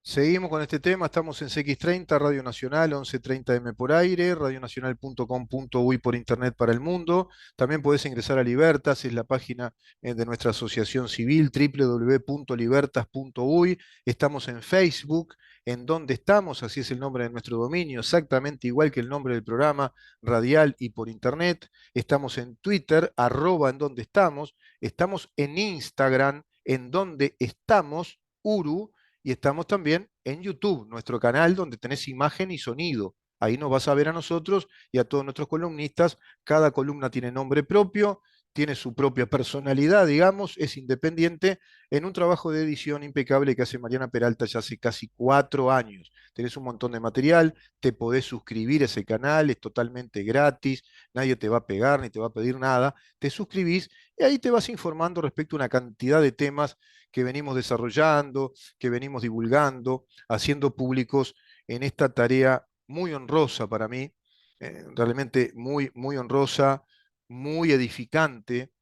Seguimos con este tema, estamos en CX30, Radio Nacional, 1130M por aire, radionacional.com.uy por internet para el mundo. También podés ingresar a Libertas, es la página de nuestra asociación civil, www.libertas.uy. Estamos en Facebook, en donde estamos, así es el nombre de nuestro dominio, exactamente igual que el nombre del programa, radial y por internet. Estamos en Twitter, @ en donde estamos. Estamos en Instagram, en donde estamos, Uru. Y estamos también en YouTube, nuestro canal donde tenés imagen y sonido. Ahí nos vas a ver a nosotros y a todos nuestros columnistas. Cada columna tiene nombre propio, tiene su propia personalidad, digamos, es independiente, en un trabajo de edición impecable que hace Mariana Peralta ya hace casi 4 años. Tenés un montón de material, te podés suscribir a ese canal, es totalmente gratis, nadie te va a pegar ni te va a pedir nada. Te suscribís y ahí te vas informando respecto a una cantidad de temas que venimos desarrollando, que venimos divulgando, haciendo públicos en esta tarea muy honrosa para mí, realmente muy, muy honrosa, muy edificante,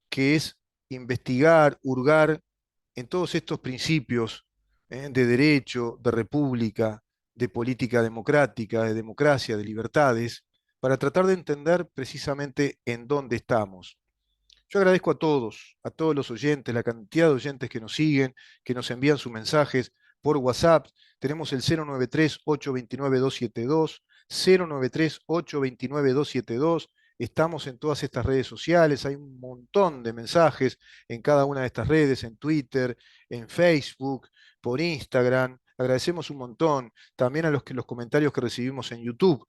que es investigar, hurgar en todos estos principios de derecho, de república, de política democrática, de democracia, de libertades, para tratar de entender precisamente en dónde estamos. Yo agradezco a todos los oyentes, la cantidad de oyentes que nos siguen, que nos envían sus mensajes por WhatsApp. Tenemos el 093-829-272, 093-829-272. Estamos en todas estas redes sociales, hay un montón de mensajes en cada una de estas redes, en Twitter, en Facebook, por Instagram. Agradecemos un montón también a los comentarios que recibimos en YouTube.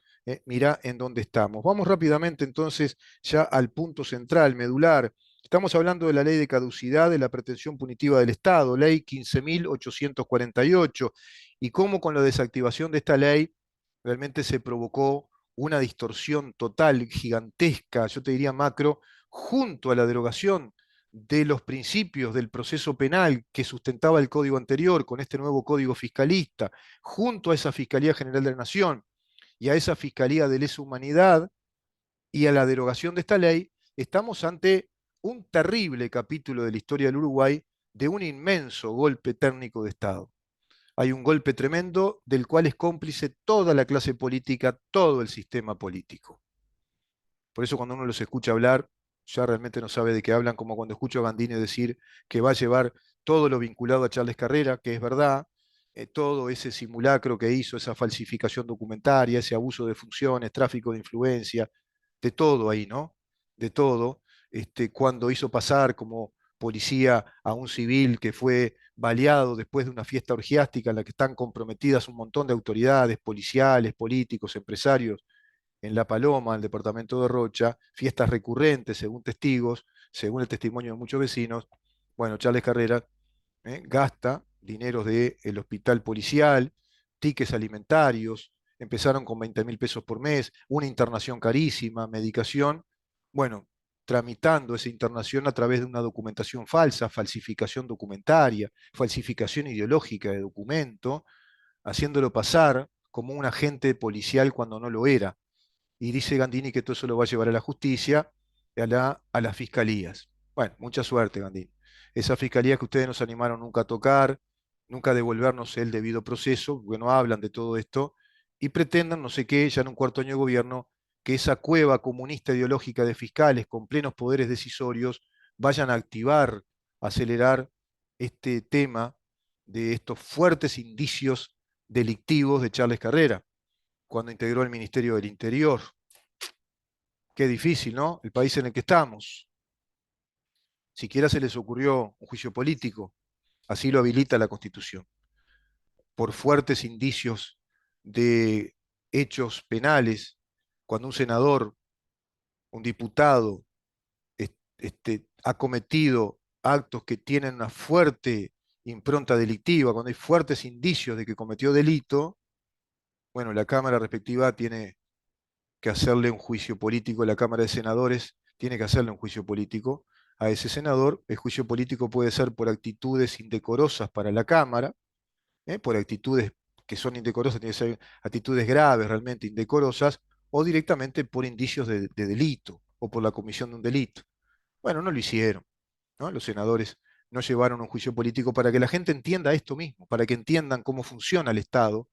Mirá en dónde estamos. Vamos rápidamente entonces ya al punto central, medular. Estamos hablando de la ley de caducidad de la pretensión punitiva del Estado, ley 15.848, y cómo con la desactivación de esta ley realmente se provocó una distorsión total, gigantesca, yo te diría macro, junto a la derogación de los principios del proceso penal que sustentaba el código anterior con este nuevo código fiscalista, junto a esa Fiscalía General de la Nación y a esa Fiscalía de Lesa Humanidad, y a la derogación de esta ley, estamos ante un terrible capítulo de la historia del Uruguay de un inmenso golpe técnico de Estado. Hay un golpe tremendo del cual es cómplice toda la clase política, todo el sistema político. Por eso cuando uno los escucha hablar, ya realmente no sabe de qué hablan, como cuando escucho a Gandini decir que va a llevar todo lo vinculado a Charles Carrera, que es verdad, todo ese simulacro que hizo, esa falsificación documentaria, ese abuso de funciones, tráfico de influencia, de todo ahí, ¿no? De todo. Cuando hizo pasar como policía a un civil que fue baleado después de una fiesta orgiástica en la que están comprometidas un montón de autoridades policiales, políticos, empresarios, en La Paloma, en el departamento de Rocha, fiestas recurrentes, según testigos, según el testimonio de muchos vecinos. Bueno, Charles Carrera gasta dineros del hospital policial, tickets alimentarios, empezaron con 20.000 pesos por mes, una internación carísima, medicación. Bueno, tramitando esa internación a través de una documentación falsa, falsificación documentaria, falsificación ideológica de documento, haciéndolo pasar como un agente policial cuando no lo era. Y dice Gandini que todo eso lo va a llevar a la justicia, a las fiscalías. Bueno, mucha suerte, Gandini. Esa fiscalía que ustedes nos animaron nunca a tocar, nunca a devolvernos el debido proceso, porque no hablan de todo esto, y pretendan, no sé qué, ya en un cuarto año de gobierno, que esa cueva comunista ideológica de fiscales con plenos poderes decisorios vayan a activar, a acelerar este tema de estos fuertes indicios delictivos de Charles Carrera cuando integró el Ministerio del Interior. Qué difícil, ¿no? El país en el que estamos. Siquiera se les ocurrió un juicio político, así lo habilita la Constitución, por fuertes indicios de hechos penales, cuando un senador, un diputado, ha cometido actos que tienen una fuerte impronta delictiva, cuando hay fuertes indicios de que cometió delito, bueno, la Cámara respectiva tiene que hacerle un juicio político, la Cámara de Senadores tiene que hacerle un juicio político a ese senador. El juicio político puede ser por actitudes indecorosas para la Cámara, por actitudes que son indecorosas, tienen que ser actitudes graves, realmente indecorosas, o directamente por indicios de delito o por la comisión de un delito. Bueno, no lo hicieron, ¿no? Los senadores no llevaron a un juicio político para que la gente entienda esto mismo, para que entiendan cómo funciona el Estado,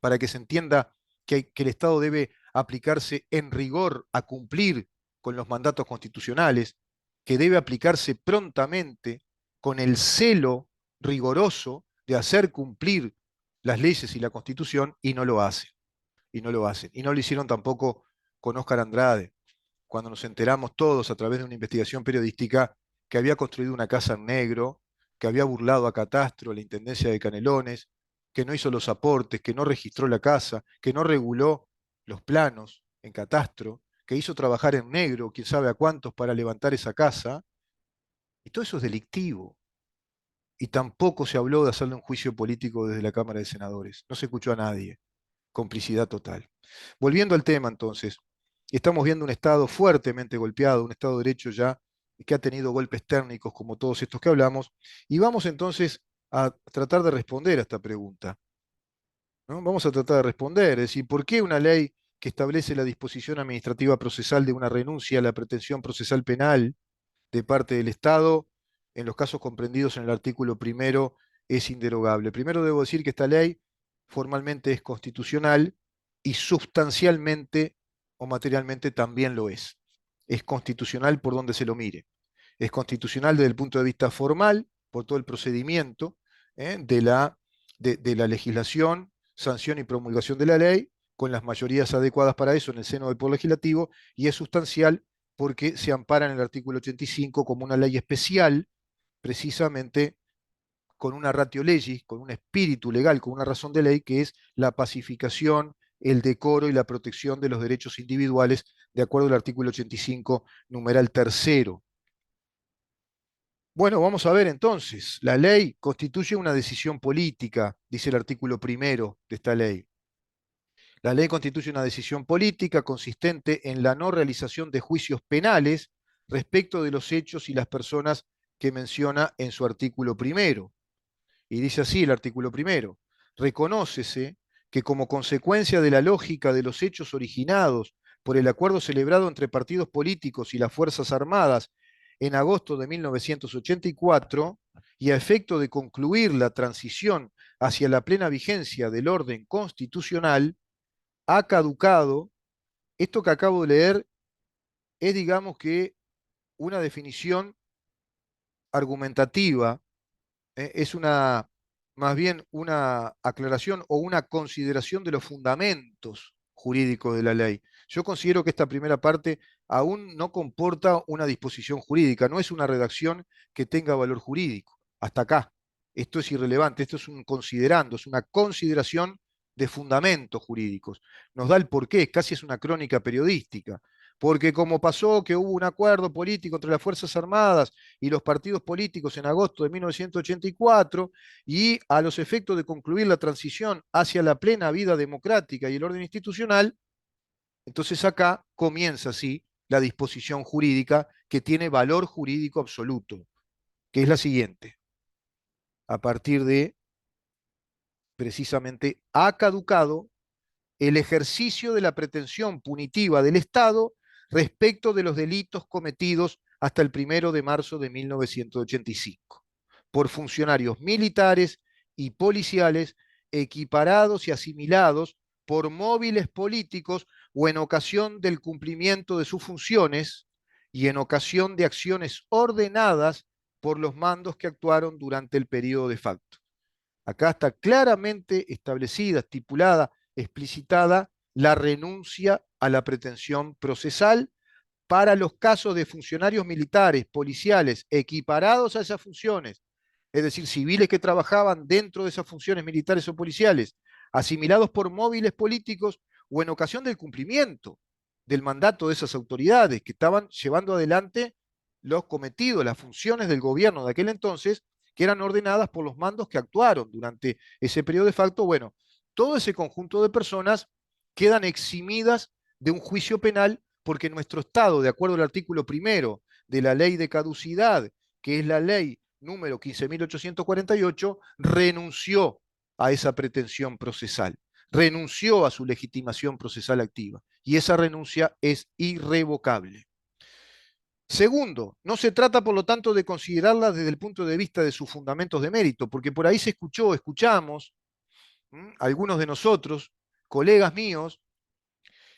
para que se entienda que el Estado debe aplicarse en rigor a cumplir con los mandatos constitucionales, que debe aplicarse prontamente con el celo rigoroso de hacer cumplir las leyes y la Constitución, y no lo hacen, y no lo hacen. Y no lo hicieron tampoco con Óscar Andrade, cuando nos enteramos todos a través de una investigación periodística que había construido una casa en negro, que había burlado a Catastro, a la Intendencia de Canelones, que no hizo los aportes, que no registró la casa, que no reguló los planos en Catastro, que hizo trabajar en negro, quién sabe a cuántos, para levantar esa casa, y todo eso es delictivo. Y tampoco se habló de hacerle un juicio político desde la Cámara de Senadores. No se escuchó a nadie. Complicidad total. Volviendo al tema entonces, estamos viendo un Estado fuertemente golpeado, un Estado de Derecho ya que ha tenido golpes térmicos como todos estos que hablamos, y vamos entonces a tratar de responder a esta pregunta, ¿no? Vamos a tratar de responder, es decir, ¿por qué una ley que establece la disposición administrativa procesal de una renuncia a la pretensión procesal penal de parte del Estado, en los casos comprendidos en el artículo primero, es inderogable? Primero debo decir que esta ley formalmente es constitucional y sustancialmente o materialmente también lo es. Es constitucional por donde se lo mire. Es constitucional desde el punto de vista formal, por todo el procedimiento de la legislación, sanción y promulgación de la ley, con las mayorías adecuadas para eso en el seno del Poder Legislativo, y es sustancial porque se ampara en el artículo 85 como una ley especial, precisamente con una ratio legis, con un espíritu legal, con una razón de ley, que es la pacificación, el decoro y la protección de los derechos individuales, de acuerdo al artículo 85, numeral tercero. Bueno, vamos a ver entonces. La ley constituye una decisión política, dice el artículo primero de esta ley. La ley constituye una decisión política consistente en la no realización de juicios penales respecto de los hechos y las personas que menciona en su artículo primero. Y dice así el artículo primero: reconócese que como consecuencia de la lógica de los hechos originados por el acuerdo celebrado entre partidos políticos y las Fuerzas Armadas en agosto de 1984, y a efecto de concluir la transición hacia la plena vigencia del orden constitucional, ha caducado. Esto que acabo de leer es, digamos que, una definición argumentativa, es una, más bien una aclaración o una consideración de los fundamentos jurídicos de la ley. Yo considero que esta primera parte aún no comporta una disposición jurídica, no es una redacción que tenga valor jurídico. Hasta acá. Esto es irrelevante, esto es un considerando, es una consideración de fundamentos jurídicos. Nos da el porqué, casi es una crónica periodística. Porque como pasó que hubo un acuerdo político entre las Fuerzas Armadas y los partidos políticos en agosto de 1984, y a los efectos de concluir la transición hacia la plena vida democrática y el orden institucional, entonces acá comienza así la disposición jurídica que tiene valor jurídico absoluto, que es la siguiente: a partir de, precisamente, ha caducado el ejercicio de la pretensión punitiva del Estado respecto de los delitos cometidos hasta el 1 de marzo de 1985 por funcionarios militares y policiales equiparados y asimilados por móviles políticos o en ocasión del cumplimiento de sus funciones y en ocasión de acciones ordenadas por los mandos que actuaron durante el periodo de facto. Acá está claramente establecida, estipulada, explicitada la renuncia a la pretensión procesal para los casos de funcionarios militares, policiales, equiparados a esas funciones, es decir, civiles que trabajaban dentro de esas funciones militares o policiales, asimilados por móviles políticos o en ocasión del cumplimiento del mandato de esas autoridades que estaban llevando adelante los cometidos, las funciones del gobierno de aquel entonces, que eran ordenadas por los mandos que actuaron durante ese periodo de facto. Bueno, todo ese conjunto de personas quedan eximidas de un juicio penal porque nuestro Estado, de acuerdo al artículo primero de la ley de caducidad, que es la ley número 15.848, renunció a esa pretensión procesal, renunció a su legitimación procesal activa, y esa renuncia es irrevocable. Segundo, no se trata, por lo tanto, de considerarla desde el punto de vista de sus fundamentos de mérito, porque por ahí escuchamos, algunos de nosotros, colegas míos,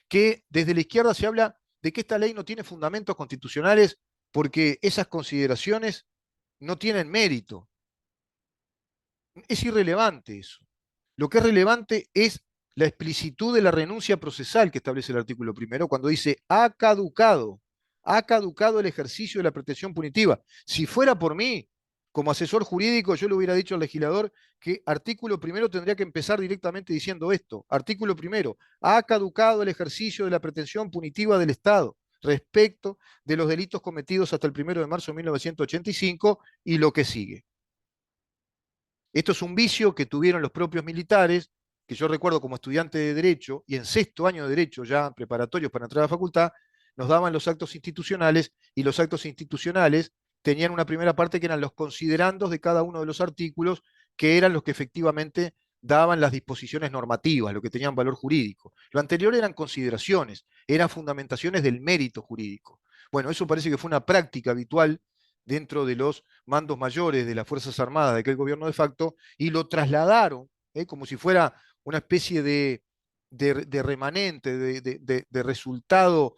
que desde la izquierda se habla de que esta ley no tiene fundamentos constitucionales porque esas consideraciones no tienen mérito. Es irrelevante eso. Lo que es relevante es la explicitud de la renuncia procesal que establece el artículo primero cuando dice ha caducado el ejercicio de la protección punitiva. Si fuera por mí, como asesor jurídico, yo le hubiera dicho al legislador que artículo primero tendría que empezar directamente diciendo esto. Artículo primero, ha caducado el ejercicio de la pretensión punitiva del Estado respecto de los delitos cometidos hasta el 1 de marzo de 1985 y lo que sigue. Esto es un vicio que tuvieron los propios militares, que yo recuerdo como estudiante de Derecho, y en sexto año de Derecho, ya preparatorios para entrar a la facultad, nos daban los actos institucionales, y los actos institucionales tenían una primera parte que eran los considerandos de cada uno de los artículos, que eran los que efectivamente daban las disposiciones normativas, lo que tenían valor jurídico. Lo anterior eran consideraciones, eran fundamentaciones del mérito jurídico. Bueno, eso parece que fue una práctica habitual dentro de los mandos mayores de las Fuerzas Armadas de aquel gobierno de facto y lo trasladaron, como si fuera una especie de remanente, de resultado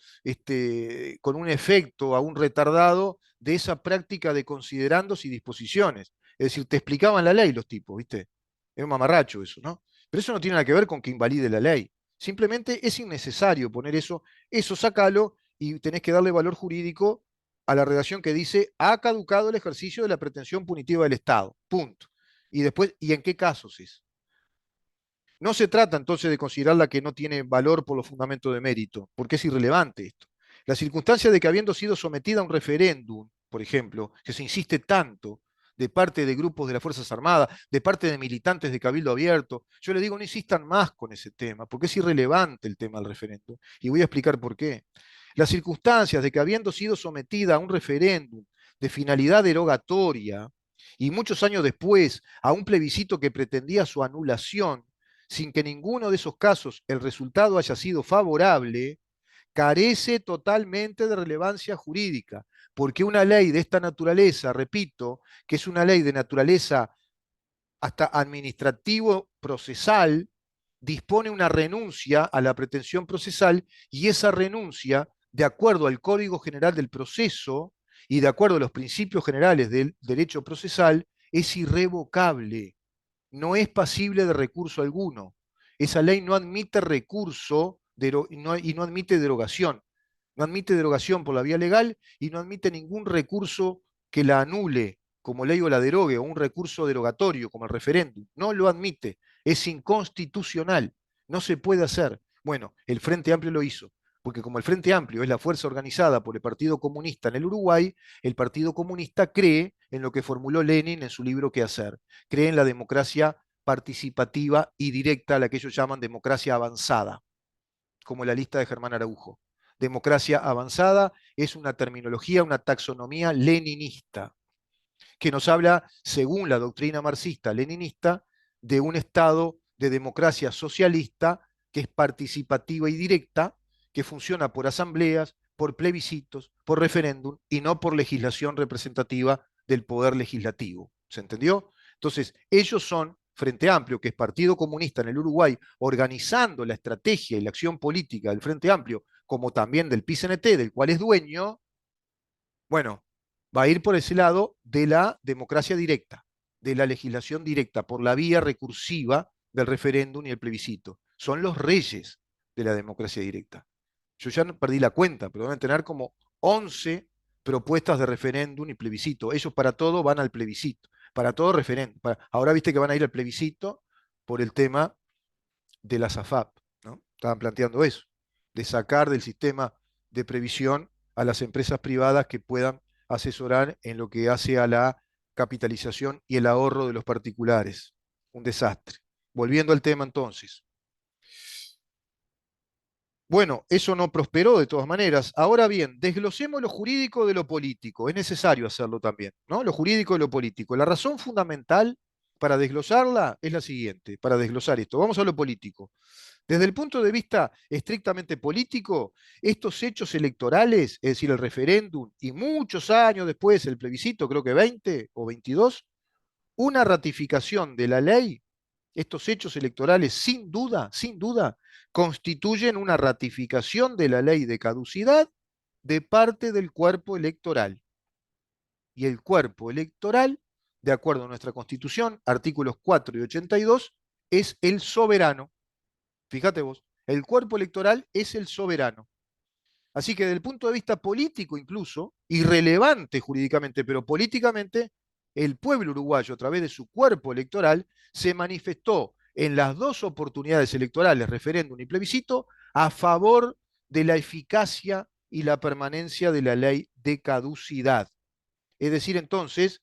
con un efecto aún retardado de esa práctica de considerandos y disposiciones. Es decir, te explicaban la ley los tipos, ¿viste? Es un mamarracho eso, ¿no? Pero eso no tiene nada que ver con que invalide la ley. Simplemente es innecesario poner eso sácalo y tenés que darle valor jurídico a la redacción que dice ha caducado el ejercicio de la pretensión punitiva del Estado. Punto. Y después, ¿y en qué casos es? No se trata entonces de considerarla que no tiene valor por los fundamentos de mérito, porque es irrelevante esto. La circunstancia de que habiendo sido sometida a un referéndum, por ejemplo, que se insiste tanto de parte de grupos de las Fuerzas Armadas, de parte de militantes de Cabildo Abierto, yo le digo no insistan más con ese tema, porque es irrelevante el tema del referéndum. Y voy a explicar por qué. Las circunstancias de que habiendo sido sometida a un referéndum de finalidad derogatoria y muchos años después a un plebiscito que pretendía su anulación, sin que ninguno de esos casos el resultado haya sido favorable, carece totalmente de relevancia jurídica, porque una ley de esta naturaleza, repito, que es una ley de naturaleza hasta administrativo procesal, dispone una renuncia a la pretensión procesal y esa renuncia, de acuerdo al Código General del Proceso y de acuerdo a los principios generales del derecho procesal, es irrevocable, no es pasible de recurso alguno. Esa ley no admite recurso y no admite derogación. No admite derogación por la vía legal y no admite ningún recurso que la anule, como ley o la derogue, o un recurso derogatorio, como el referéndum. No lo admite. Es inconstitucional. No se puede hacer. Bueno, el Frente Amplio lo hizo, porque como el Frente Amplio es la fuerza organizada por el Partido Comunista en el Uruguay, el Partido Comunista cree en lo que formuló Lenin en su libro ¿Qué hacer? Cree en la democracia participativa y directa, a la que ellos llaman democracia avanzada, como la lista de Germán Araujo. Democracia avanzada es una terminología, una taxonomía leninista, que nos habla, según la doctrina marxista-leninista, de un estado de democracia socialista que es participativa y directa, que funciona por asambleas, por plebiscitos, por referéndum y no por legislación representativa del poder legislativo. ¿Se entendió? Entonces, ellos son Frente Amplio, que es Partido Comunista en el Uruguay, organizando la estrategia y la acción política del Frente Amplio, como también del PCNT, del cual es dueño. Bueno, va a ir por ese lado de la democracia directa, de la legislación directa, por la vía recursiva del referéndum y el plebiscito. Son los reyes de la democracia directa. Yo ya no perdí la cuenta, pero deben tener como 11 propuestas de referéndum y plebiscito. Ellos para todo van al plebiscito, para todo referéndum. Ahora viste que van a ir al plebiscito por el tema de la SAFAP, ¿no? Estaban planteando eso, de sacar del sistema de previsión a las empresas privadas que puedan asesorar en lo que hace a la capitalización y el ahorro de los particulares. Un desastre. Volviendo al tema entonces. Bueno, eso no prosperó de todas maneras. Ahora bien, desglosemos lo jurídico de lo político. Es necesario hacerlo también, ¿no? Lo jurídico de lo político. La razón fundamental para desglosarla es la siguiente, para desglosar esto. Vamos a lo político. Desde el punto de vista estrictamente político, estos hechos electorales, es decir, el referéndum y muchos años después el plebiscito, creo que 20 o 22, una ratificación de la ley, estos hechos electorales sin duda, constituyen una ratificación de la ley de caducidad de parte del cuerpo electoral. Y el cuerpo electoral, de acuerdo a nuestra Constitución, artículos 4 y 82, es el soberano. Fíjate vos, el cuerpo electoral es el soberano. Así que desde el punto de vista político incluso, irrelevante jurídicamente, pero políticamente, el pueblo uruguayo a través de su cuerpo electoral se manifestó en las dos oportunidades electorales, referéndum y plebiscito, a favor de la eficacia y la permanencia de la ley de caducidad. Es decir, entonces,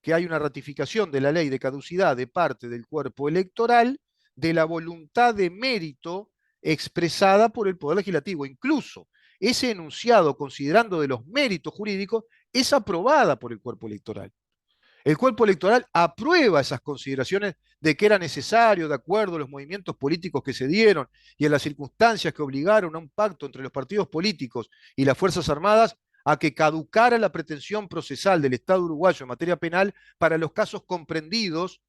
que hay una ratificación de la ley de caducidad de parte del cuerpo electoral de la voluntad de mérito expresada por el Poder Legislativo. Incluso ese enunciado, considerando de los méritos jurídicos, es aprobada por el cuerpo electoral. El cuerpo electoral aprueba esas consideraciones de que era necesario, de acuerdo a los movimientos políticos que se dieron y a las circunstancias que obligaron a un pacto entre los partidos políticos y las Fuerzas Armadas, a que caducara la pretensión procesal del Estado uruguayo en materia penal para los casos comprendidos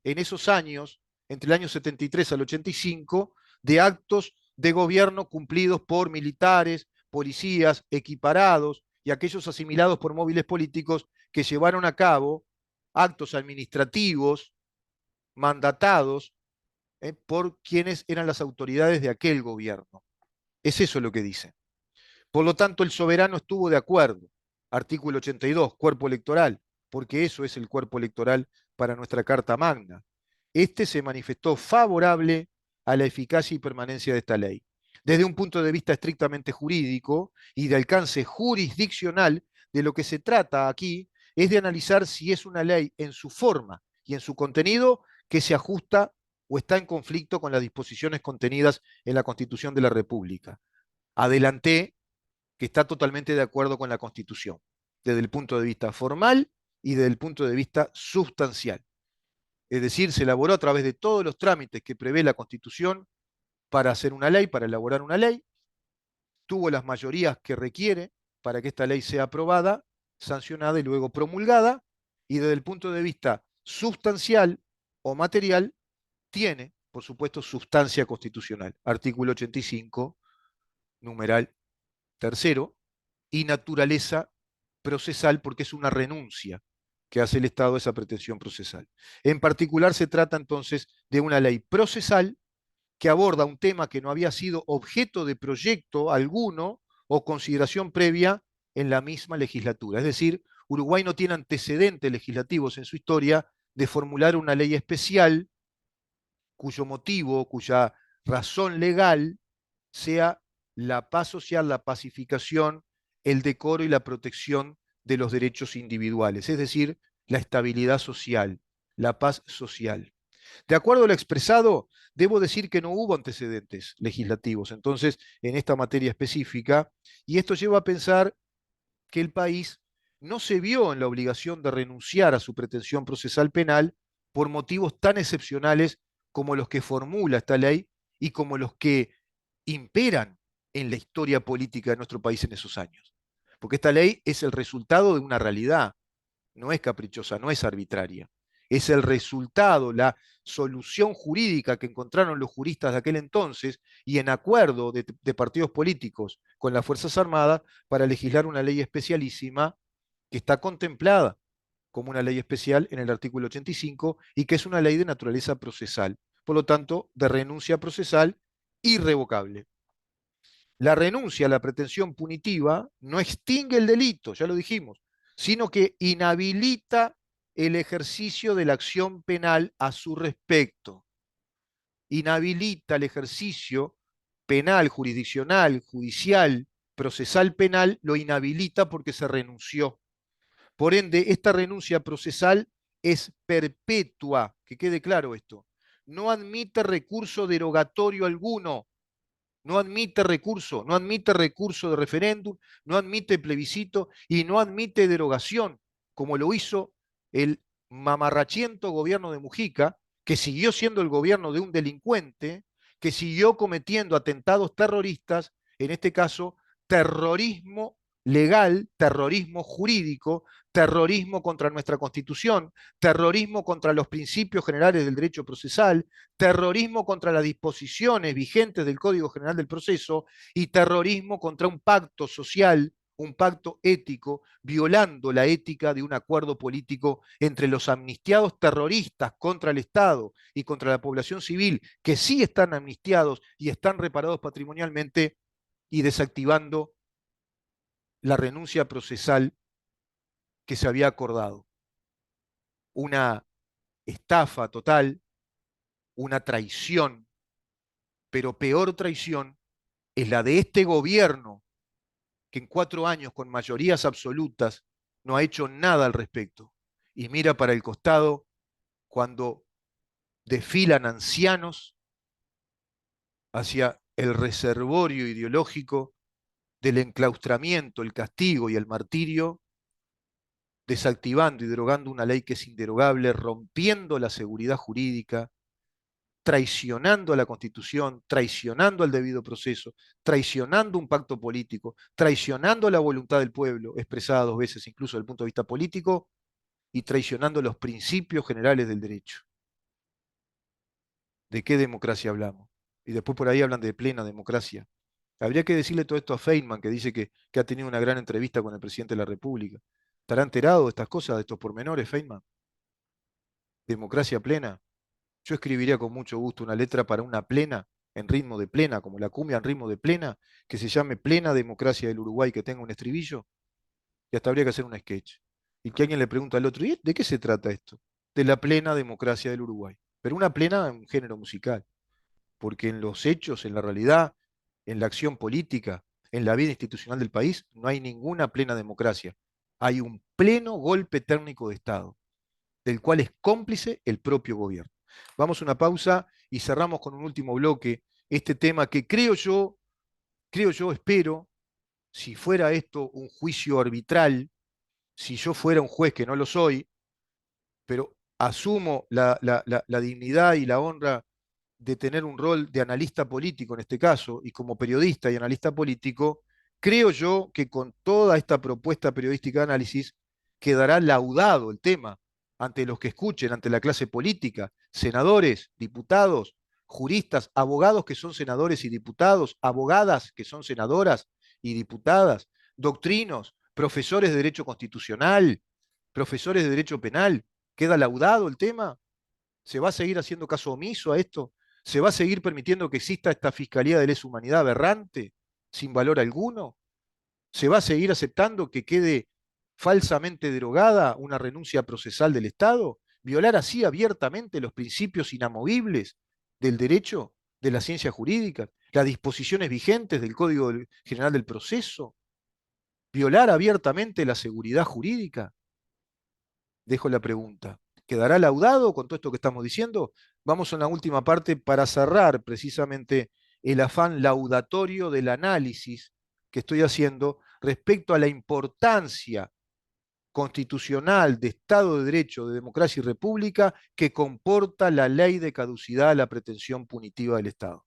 en esos años, entre el año 73 al 85, de actos de gobierno cumplidos por militares, policías, equiparados y aquellos asimilados por móviles políticos que llevaron a cabo actos administrativos mandatados por quienes eran las autoridades de aquel gobierno. Es eso lo que dice. Por lo tanto, el soberano estuvo de acuerdo. Artículo 82, cuerpo electoral, porque eso es el cuerpo electoral para nuestra Carta Magna. Este se manifestó favorable a la eficacia y permanencia de esta ley. Desde un punto de vista estrictamente jurídico y de alcance jurisdiccional, de lo que se trata aquí es de analizar si es una ley en su forma y en su contenido que se ajusta o está en conflicto con las disposiciones contenidas en la Constitución de la República. Adelanté que está totalmente de acuerdo con la Constitución, desde el punto de vista formal y desde el punto de vista sustancial. Es decir, se elaboró a través de todos los trámites que prevé la Constitución para hacer una ley, para elaborar una ley, tuvo las mayorías que requiere para que esta ley sea aprobada, sancionada y luego promulgada, y desde el punto de vista sustancial o material, tiene, por supuesto, sustancia constitucional. Artículo 85, numeral tercero, y naturaleza procesal porque es una renuncia que hace el Estado a esa pretensión procesal. En particular se trata entonces de una ley procesal que aborda un tema que no había sido objeto de proyecto alguno o consideración previa en la misma legislatura. Es decir, Uruguay no tiene antecedentes legislativos en su historia de formular una ley especial cuyo motivo, cuya razón legal sea la paz social, la pacificación, el decoro y la protección de los derechos individuales, es decir, la estabilidad social, la paz social. De acuerdo a lo expresado, debo decir que no hubo antecedentes legislativos, entonces, en esta materia específica, y esto lleva a pensar que el país no se vio en la obligación de renunciar a su pretensión procesal penal por motivos tan excepcionales como los que formula esta ley y como los que imperan en la historia política de nuestro país en esos años. Porque esta ley es el resultado de una realidad, no es caprichosa, no es arbitraria. Es el resultado, la solución jurídica que encontraron los juristas de aquel entonces y en acuerdo de partidos políticos con las Fuerzas Armadas para legislar una ley especialísima que está contemplada como una ley especial en el artículo 85 y que es una ley de naturaleza procesal, por lo tanto, de renuncia procesal irrevocable. La renuncia a la pretensión punitiva no extingue el delito, ya lo dijimos, sino que inhabilita el ejercicio de la acción penal a su respecto. Inhabilita el ejercicio penal, jurisdiccional, judicial, procesal penal, lo inhabilita porque se renunció. Por ende, esta renuncia procesal es perpetua, que quede claro esto. No admite recurso derogatorio alguno, no admite recurso de referéndum, no admite plebiscito y no admite derogación, como lo hizo el mamarrachiento gobierno de Mujica, que siguió siendo el gobierno de un delincuente, que siguió cometiendo atentados terroristas, en este caso, terrorismo legal, terrorismo jurídico, terrorismo contra nuestra Constitución, terrorismo contra los principios generales del derecho procesal, terrorismo contra las disposiciones vigentes del Código General del Proceso y terrorismo contra un pacto social, un pacto ético, violando la ética de un acuerdo político entre los amnistiados terroristas contra el Estado y contra la población civil, que sí están amnistiados y están reparados patrimonialmente, y desactivando la renuncia procesal que se había acordado. Una estafa total, una traición, pero peor traición es la de este gobierno que en 4 años con mayorías absolutas no ha hecho nada al respecto y mira para el costado cuando desfilan ancianos hacia el reservorio ideológico del enclaustramiento, el castigo y el martirio, desactivando y derogando una ley que es inderogable, rompiendo la seguridad jurídica, traicionando a la Constitución, traicionando al debido proceso, traicionando un pacto político, traicionando la voluntad del pueblo, expresada 2 veces incluso desde el punto de vista político, y traicionando los principios generales del derecho. ¿De qué democracia hablamos? Y después por ahí hablan de plena democracia. Habría que decirle todo esto a Feynman, que dice que ha tenido una gran entrevista con el presidente de la República. ¿Estará enterado de estas cosas, de estos pormenores, Feynman? Democracia plena. Yo escribiría con mucho gusto una letra para una plena, en ritmo de plena, como la cumbia en ritmo de plena, que se llame Plena Democracia del Uruguay, que tenga un estribillo, y hasta habría que hacer un sketch. Y que alguien le pregunta al otro, ¿y de qué se trata esto? De la plena democracia del Uruguay. Pero una plena en un género musical, porque en los hechos, en la realidad, en la acción política, en la vida institucional del país, no hay ninguna plena democracia. Hay un pleno golpe técnico de Estado, del cual es cómplice el propio gobierno. Vamos a una pausa y cerramos con un último bloque este tema que creo yo, espero, si fuera esto un juicio arbitral, si yo fuera un juez que no lo soy, pero asumo la dignidad y la honra de tener un rol de analista político en este caso, y como periodista y analista político, creo yo que con toda esta propuesta periodística de análisis quedará laudado el tema ante los que escuchen, ante la clase política, senadores, diputados, juristas, abogados que son senadores y diputados, abogadas que son senadoras y diputadas, doctrinos, profesores de derecho constitucional, profesores de derecho penal. ¿Queda laudado el tema? ¿Se va a seguir haciendo caso omiso a esto? ¿Se va a seguir permitiendo que exista esta Fiscalía de Lesa Humanidad aberrante, sin valor alguno? ¿Se va a seguir aceptando que quede falsamente derogada una renuncia procesal del Estado? ¿Violar así abiertamente los principios inamovibles del derecho, de la ciencia jurídica, las disposiciones vigentes del Código General del Proceso? ¿Violar abiertamente la seguridad jurídica? Dejo la pregunta. ¿Quedará laudado con todo esto que estamos diciendo? Vamos a una última parte para cerrar precisamente el afán laudatorio del análisis que estoy haciendo respecto a la importancia constitucional de Estado de Derecho, de democracia y república que comporta la ley de caducidad a la pretensión punitiva del Estado.